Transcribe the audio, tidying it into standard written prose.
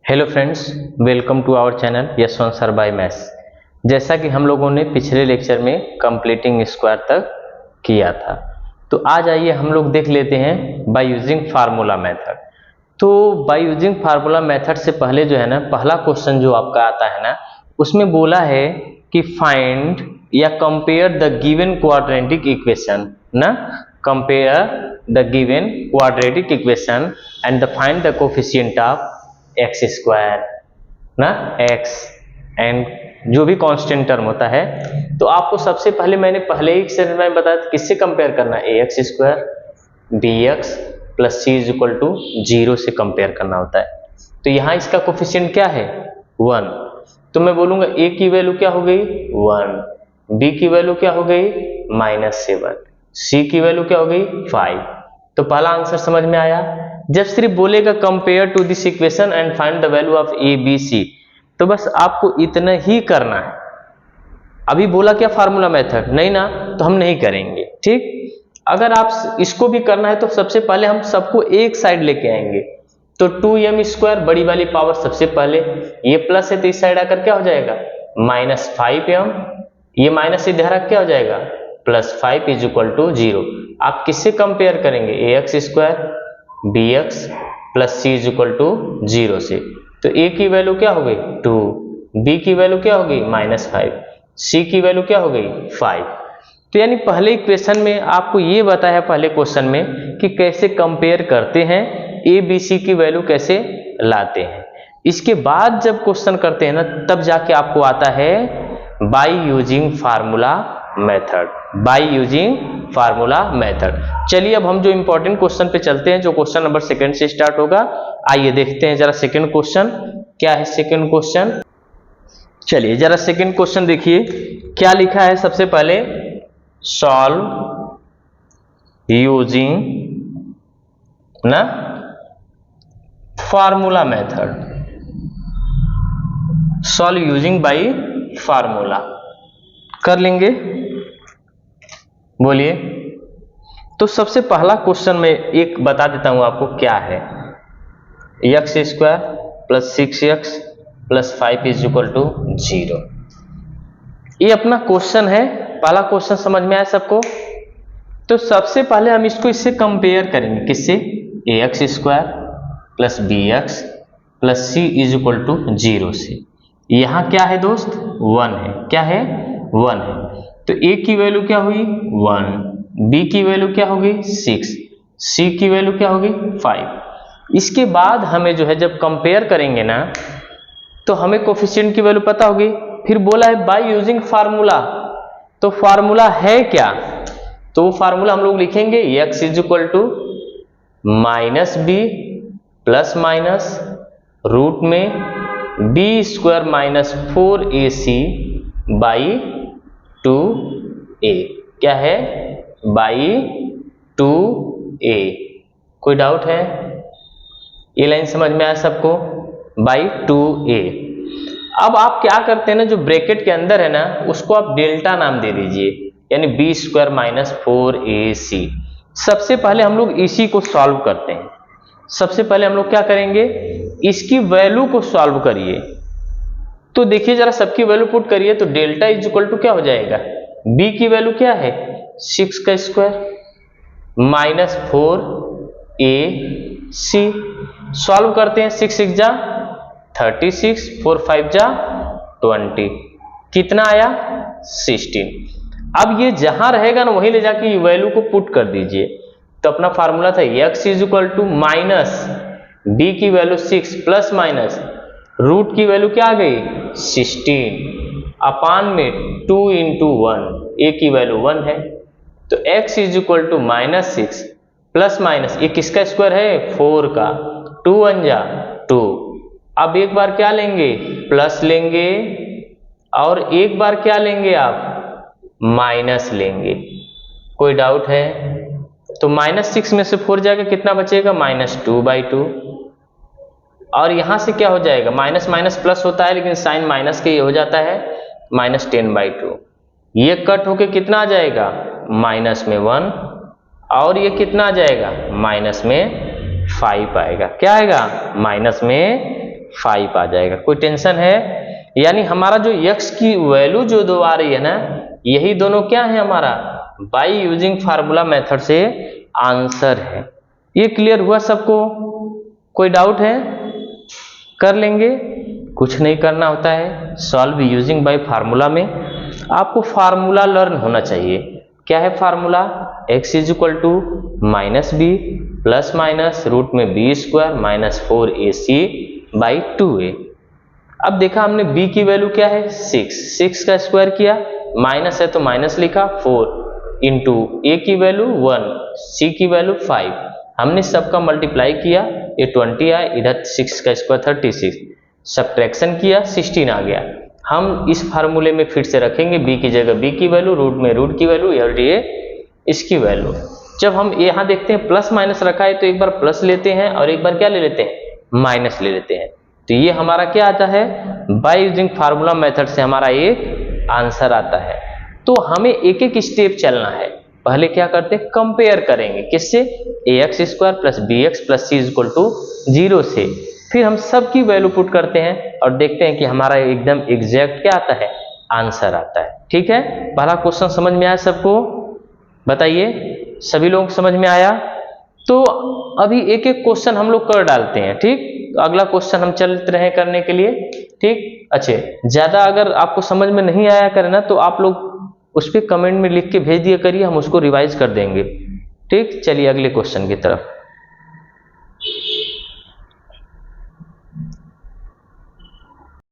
Hello friends, welcome to our channel Yashwant sir by maths. जैसा कि हम लोगों ने पिछले लेक्चर में कंप्लीटिंग स्क्वायर तक किया था, तो आज आइए हम लोग देख लेते हैं बाय यूजिंग फार्मूला मेथड। तो बाय यूजिंग फार्मूला मेथड से पहले जो है ना, पहला क्वेश्चन जो आपका आता है ना, उसमें बोला है कि फाइंड या compare the given quadratic equation ना, compare the given quadratic equation and find the coefficient of x square ना, एक्स एंड जो भी कांस्टेंट टर्म होता है। तो आपको सबसे पहले मैंने पहले ही सेशन में बताया था किससे कंपेयर करना है, a x square b x plus c is equal to 0 से कंपेयर करना होता है। तो यहाँ इसका कोफिशिएंट क्या है, 1। तो मैं बोलूंगा ए की वैल्यू क्या हो गई 1, बी की वैल्यू क्या हो गई -7, सी की वैल्यू क्या हो गई 5। तो पहला आंसर समझ में आया। जब सिर्फ बोलेगा compare to this equation and find the value of A B C, तो बस आपको इतना ही करना है। अभी बोला क्या फार्मूला मेथड नहीं ना, तो हम नहीं करेंगे, ठीक। अगर आप इसको भी करना है तो सबसे पहले हम सबको एक साइड लेके आएंगे। तो 2m² बड़ी वाली पावर सबसे पहले, ये प्लस है तो इस साइड आकर क्या हो जाएगा -5m, ये माइनस इधर क्या हो जाएगा +5 इज इक्वल टू 0। आप किससे कंपेयर करेंगे, a x square b x plus c is equal to 0 से। तो ए की वैल्यू क्या हो गई 2, बी की वैल्यू क्या हो गई -5, सी की वैल्यू क्या हो गई 5। तो यानी पहले इक्वेशन में आपको ये बताया पहले क्वेश्चन में कि कैसे कंपेयर करते हैं, ए बी सी की वैल्यू कैसे लाते हैं। इसके बाद जब क्वेश्चन करते हैं ना, तब जाके आपको आता है by using formula method, bye using formula method. चलिए अब हम जो इंपॉर्टेंट क्वेश्चन पे चलते हैं, जो क्वेश्चन नंबर 2 से स्टार्ट होगा। आइए देखते हैं जरा सेकंड क्वेश्चन क्या है। सेकंड क्वेश्चन, चलिए जरा सेकंड क्वेश्चन देखिए क्या लिखा है। सबसे पहले सॉल्व यूजिंग ना formula method, solve using by formula कर लेंगे, बोलिए। तो सबसे पहला क्वेश्चन में एक बता देता हूं आपको क्या है, x square plus 6x plus 5 is equal to 0। ये अपना क्वेश्चन है, पहला क्वेश्चन समझ में आया सबको। तो सबसे पहले हम इसको इससे कंपेयर करेंगे, किससे, a x square plus B x plus c is equal to 0 से। यहाँ क्या है दोस्त 1 है, क्या है 1 है। तो ए की वैल्यू क्या हुई 1, बी की वैल्यू क्या होगी 6, सी की वैल्यू क्या होगी 5। इसके बाद हमें जो है जब कंपेयर करेंगे ना, तो हमें कोफिशिएंट की वैल्यू पता होगी। फिर बोला है बाय यूजिंग फार्मूला, तो फार्मूला है क्या, तो फार्मूला हम लोग लिखेंगे x is equal to -b plus minus root में b² -4ac बाई 2a, क्या है बाई 2a। कोई डाउट है, ये लाइन समझ में आया सबको, बाई 2a। अब आप क्या करते हैं ना, जो ब्रैकेट के अंदर है ना, उसको आप डेल्टा नाम दे दीजिए, यानी b² -4ac। सबसे पहले हम लोग इसी को सॉल्व करते हैं। सबसे पहले हम लोग क्या करेंगे, इसकी वैल्यू को सॉल्व करिए। तो देखिए जरा सबकी वैल्यू पुट करिए, तो डेल्टा इज इक्वल टू क्या हो जाएगा, b की वैल्यू क्या है 6 का स्क्वायर -4ac। सॉल्व करते हैं, 6 6 जा 36, 4 5 जा 20, कितना आया 16। अब ये जहां रहेगा ना वहीं ले जाके वैल्यू को पुट कर दीजिए। तो अपना फार्मूला था x is equal to minus b की वैल्यू 6 प्लस माइनस रूट की वैल्यू क्या आ गई 16 अपान में 2 इंटू 1, a की वैल्यू 1 है। तो x is equal to -6 plus minus, ये किसका स्क्वायर है 4 का, 2 1 जा 2। अब एक बार क्या लेंगे प्लस लेंगे, और एक बार क्या लेंगे आप माइनस लेंगे। कोई डाउट है, तो -6 में से 4 जाएगा, कितना बचेगा -2/2। और यहां से क्या हो जाएगा, माइनस माइनस प्लस होता है, लेकिन साइन माइनस के ये हो जाता है -10/2। ये कट होके कितना आ जाएगा माइनस में 1, और ये कितना आ जाएगा माइनस में 5 आएगा। क्या आएगा माइनस में 5 आ जाएगा। कोई टेंशन है? यानी हमारा जो x की वैल्यू जो दो आ रही है ना, यही दोनों क्या है हमारा बाय यूजिंग फार्मूला मेथड से आंसर है। ये क्लियर हुआ सबको? कोई डाउट है? कर लेंगे, कुछ नहीं करना होता है। सॉल्व यूजिंग बाय फार्मूला में आपको फार्मूला लर्न होना चाहिए। क्या है formula? x is equal to minus b plus minus root में b square minus 4ac by 2a। अब देखा हमने b की वैल्यू क्या है 6 का स्क्वायर किया, माइनस है तो माइनस लिखा 4 इंटू a की वैल्यू 1, c की वैल्यू 5, हमने सबका मल्टीप्लाई किया, ये 20 आया, इधर 6 का स्क्वायर 36, सब्ट्रैक्शन किया 16 आ गया। हम इस फार्मूले में फिर से रखेंगे b की जगह b की वैल्यू, रूट में रूट की वैल्यू, और ये इसकी वैल्यू। जब हम यहाँ देखते हैं प्लस माइनस रखा है तो एक बार प्लस लेते हैं और एक बार क्या ले लेते हैं माइनस ले लेते हैं। तो ये हमारा क्या आता है बाय यूजिंग फार्मूला मेथड से हमारा एक आंसर आता है। तो हमें एक एक स्टेप चलना है। पहले क्या करते हैं कंपेयर करेंगे, किससे? ax square plus B x plus C equal to 0 से। फिर हम सबकी वैल्यू पुट करते हैं और देखते हैं कि हमारा एकदम एग्जैक्ट क्या आता है आंसर आता है। ठीक है, पहला क्वेश्चन समझ में आया सबको? बताइए, सभी लोग समझ में आया? तो अभी एक एक क्वेश्चन हम लोग कर डालते हैं। ठीक, तो अगला क्वेश्चन हम चलते रहे करने के लिए। ठीक, अच्छे, ज्यादा अगर आपको समझ में नहीं आया करे ना तो आप लोग उस पर कमेंट में लिख के भेज दिया करिए, हम उसको रिवाइज कर देंगे। ठीक, चलिए अगले क्वेश्चन की तरफ।